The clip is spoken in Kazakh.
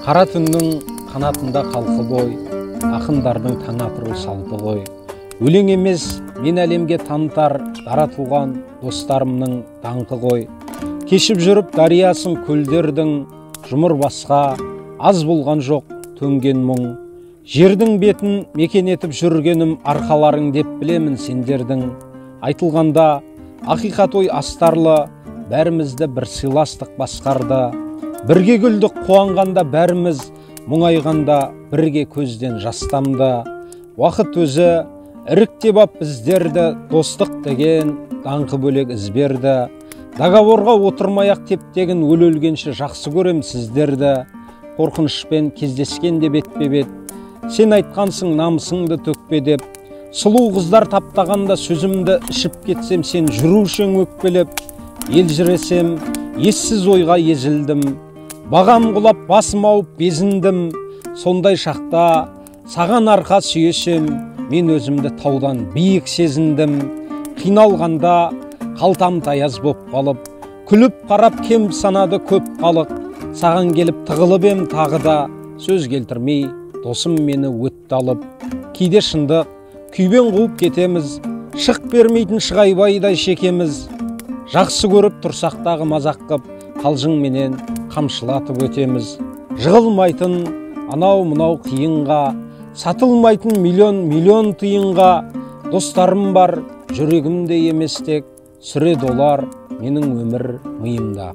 Қара түннің қанатында қалқы бой, ақындардың таң атыру салпы ғой. Өлең емес, мен әлемге танытар дара туған достарымның даңқы ғой. Кешіп жүріп дариясын көлдердің, жұмыр басқа аз болған жоқ төнген мұң. Жердің бетін мекен етіп жүргенім арқаларың деп білемін сендердің. Айтылғанда ақиқат ой астарлы, бәрімізді бір сыйластық басқарды. Бірге күлдік қуанғанда бәріміз, мұңайғанда бірге көзден жастамды. Уақыт өзі іріктеп ап біздерді, достық деген даңқы бөлек ізберді. Договорға отырмай-ақ тептегін өлгенше жақсы көрем сіздерді. Қорқынышпен кездескенде бетпе-бет, сен айтқансың намысыңды төкпе деп. Сұлу қыздар таптағанда сөзімді ішіп кетсем, сен жүрушең өкпелеп. Елжіресем, ессіз ойға езілдім. Бағам құлап басым ауып безіндім. Сондай шақта саған арқа сүйесем, мен өзімді таудан биік сезіндім. Қиналғанда қалтам таяз боп қалып, күліп қарап кем санады көп халық. Саған келіп тығылып ем тағы да, сөз келтірмей досым мені өтті алып. Кейде шындық күйбен қуып кетеміз, шық бермейтін шығайбайдай шекеміз. Жақсы көріп тұрсақтағы мазақ қып, қалжың менен қамшылатып өтеміз. Жығылмайтын анау-мынау қиынға, сатылмайтын миллион тиынға. Достарым бар жүрегімде емес тек, сүреді олар менің өмір миымда.